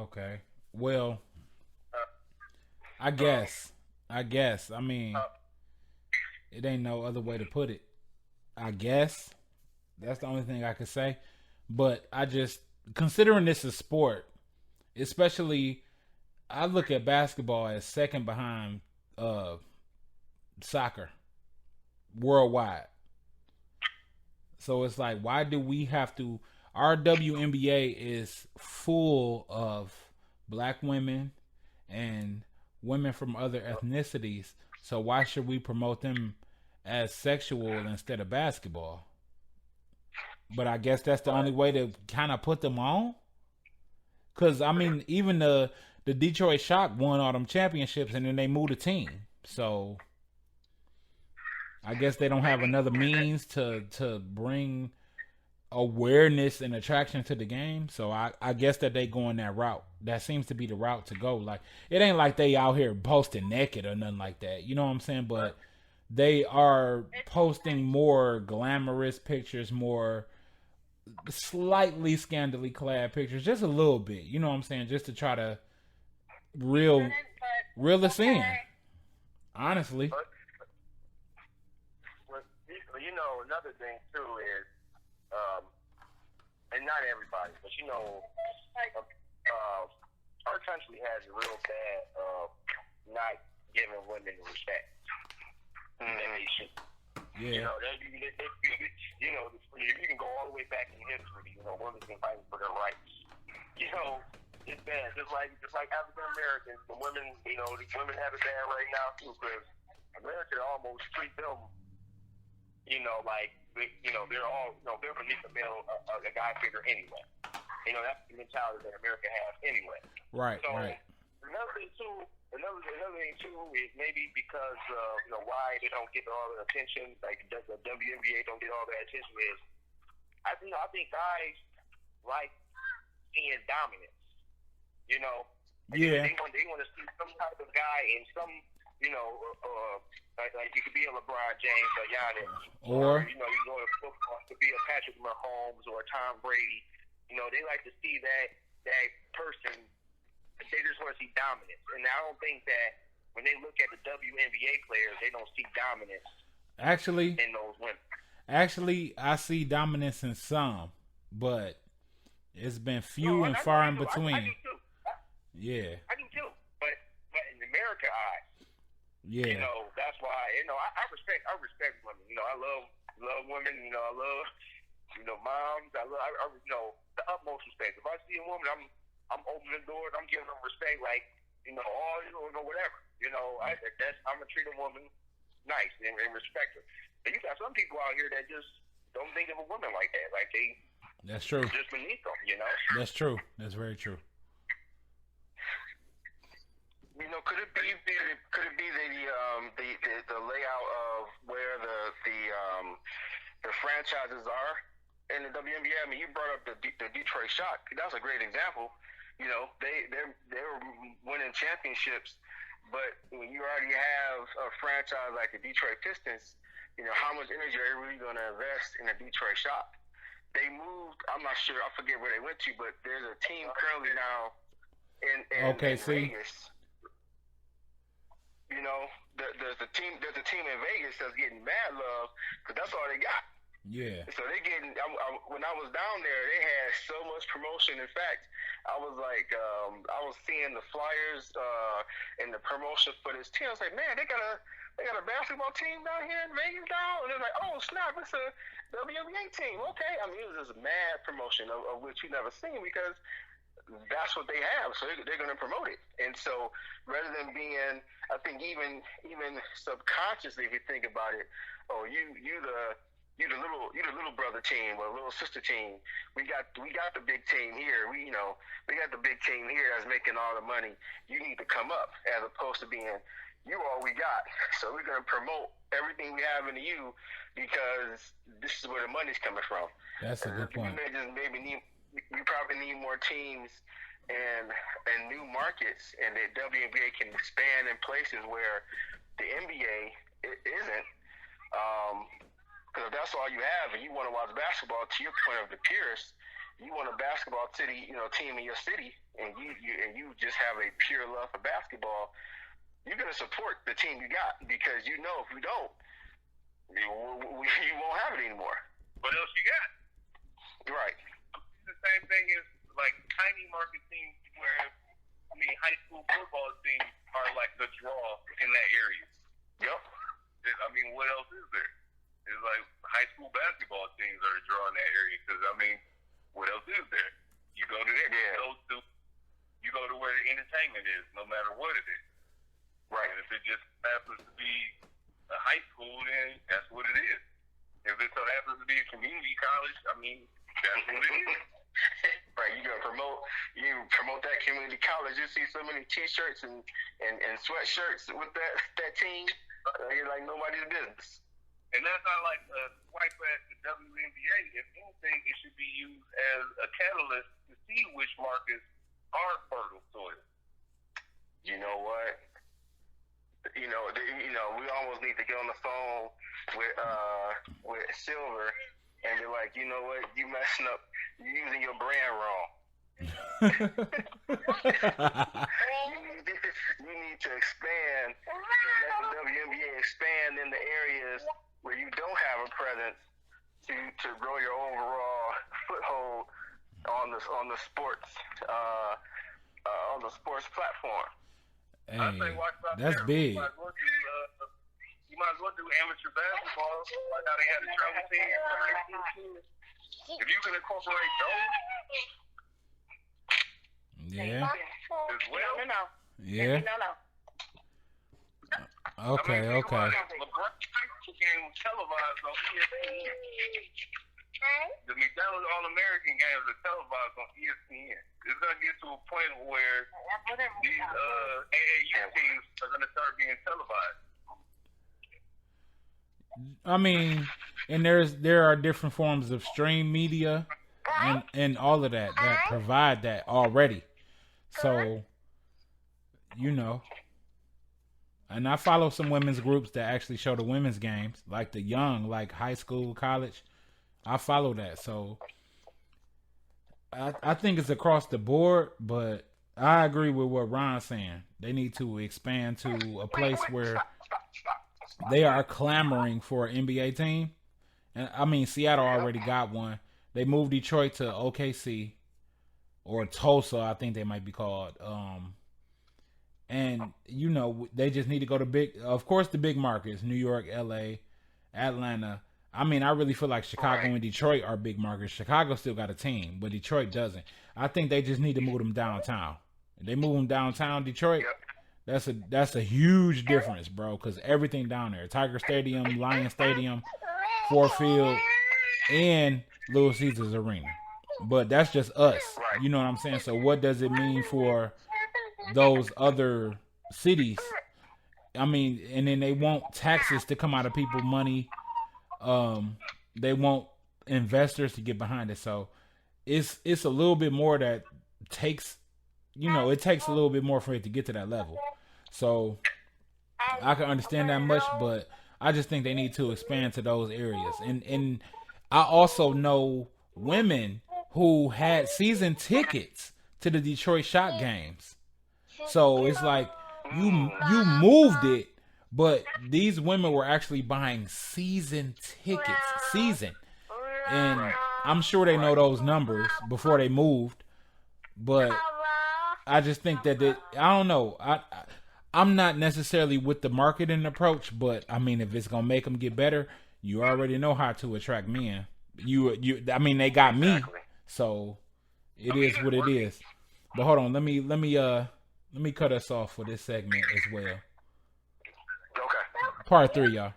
Okay. Well, Uh, I um, guess. I guess. I mean, uh, it ain't no other way to put it. I guess. That's the only thing I could say. But I just considering this a sport, especially I look at basketball as second behind uh soccer worldwide. So it's like, why do we have to? Our WNBA is full of black women and women from other ethnicities. So why should we promote them as sexual instead of basketball? But I guess that's the only but way to kind of put them on. Cause I mhm. mean, even the Detroit Shock won all them championships, and then they moved the team. So I guess they don't have Maybe another means to bring awareness and attraction to the game. So I guess that they going that route. That seems to be the route to go. Like it ain't like they out here posting naked or nothing like that. You know what I'm saying? but But they are posting more glamorous pictures, more slightly scandally clad pictures, just a little bit. You know what I'm saying? Just to try to reel reel us in. Honestly. but but another thing too is um, and not everybody, but uh, our country has a real bad not giving women respect that they should. You Yeah. know, you can go all the way back in history. Women been fighting for their rights. You know, it's bad. Just like African Americans, the women, the women have it bad right now too, because America almost treat them, like they're all, they're beneath a guy figure anyway. That's the mentality that America has anyway. Right, So right. another thing too is maybe because why they don't get all the attention, like the WNBA don't get all the attention is I think guys like seeing dominance. You know, Yeah. they want to see some type of guy in some like you could be a LeBron James or Giannis, or Or you go to football to be a Patrick Mahomes or a Tom Brady. They like to see that person. They just want to see dominance, and I don't think that when they look at the WNBA players, they don't see dominance actually, in those women. I see dominance in some, but it's been No, few and I know far you in do. I do between. too. Yeah, I do too. But in America eyes, yeah, that's why I respect women. I love women. I love moms. The utmost respect. If I see a woman, I'm opening doors. I'm giving them respect. Like all whatever. I'm gonna treat a woman nice and respect her. But you got some people out here that just don't think of a woman like that. Like that's true. just beneath them. That's true. That's very true. Could it be the layout of where the franchises are in the WNBA? I mean, you brought up the Detroit Shock. That's a great example. They were winning championships, but when you already have a franchise like the Detroit Pistons, how much energy are you really going to invest in the Detroit Shock? They moved. I'm not sure. I forget where they went to, but there's a team currently now Okay, in see, Vegas. There's a team in Vegas that's getting mad love because that's all they got. yeah, So they getting. When I was down there, they had so much promotion. In fact, I was like, I was seeing the flyers and the promotion for this team. I was like, man, they got a basketball team down here in Vegas now, and they're like, oh snap, it's a WNBA team. Okay, I mean, it was just mad promotion of which you never seen because that's what they have, so they're going to promote it. And so, rather than being, I think even subconsciously, if you think about it, oh, you the little brother team or little sister team. We got the big team here. We got the big team here that's making all the money. You need to come up, as opposed to being you all we got. So we're going to promote everything we have into you because this is where the money's coming from. that's a good point. We probably need more teams and new markets, and the WNBA can expand in places where the NBA isn't. Because if that's all you have, and you want to watch basketball, to your point of the purist, you want a basketball city, team in your city, and you just have a pure love for basketball, you're gonna support the team you got because if you don't, you won't have it anymore. What else you got? Right. The same thing is like tiny market teams where high school football teams are like the draw in that area. Yep. What else is there? It's like high school basketball teams are a draw in that area because what else is there? You go to there. Yeah. You go to where the entertainment is, no matter what it is. Right. And if it just happens to be a high school, then that's what it is. If it so happens to be a community college, that's what it is. Right, you promote that community college. You see so many T-shirts and sweatshirts with that team. You're like nobody's business. And that's not like a swipe at the WNBA. If anything, it should be used as a catalyst to see which markets are fertile soil. You know what? We almost need to get on the phone with Silver and be like, you know what? You messing up. You're using your brand wrong. You need to expand. Let the WNBA expand in the areas where you don't have a presence to grow your overall foothold on the sports platform. Hey, that's big. You might as well do amateur basketball, like how they had a travel team. If you can incorporate those, yeah, as well. yeah. Okay. LeBron game was televised on ESPN. The McDonald's All-American games are televised on ESPN. It's gonna get to a point where these AAU teams are gonna start being televised. And there are different forms of stream media and all of that provide that already. So, and I follow some women's groups that actually show the women's games, like the young, like high school, college. I follow that. So I think it's across the board, but I agree with what Ron's saying. They need to expand to a place where they are clamoring for an NBA team. And Seattle already got one. They moved Detroit to OKC or Tulsa, I think they might be called. And they just need to go to the big markets, New York, LA, Atlanta. I really feel like Chicago and Detroit are big markets. Chicago still got a team, but Detroit doesn't. I think they just need to move them downtown. If they move them downtown, Detroit, that's a huge difference, bro, because everything down there, Tiger Stadium, Lion Stadium, Ford Field, and Little Caesars Arena. But that's just us. You know what I'm saying? So what does it mean for those other cities? And then they want taxes to come out of people's money. They want investors to get behind it. So it's a little bit more that takes, it takes a little bit more for it to get to that level. So I can understand that much, but I just think they need to expand to those areas. And I also know women who had season tickets to the Detroit Shock games. So it's like you moved it, but these women were actually buying season tickets, and I'm sure they know those numbers before they moved. But I just think that I don't know. I'm not necessarily with the marketing approach, but if it's gonna make them get better, you already know how to attract men. They got me, so it is what it is. But hold on, let me cut us off for this segment as well. Okay. Part 3, y'all.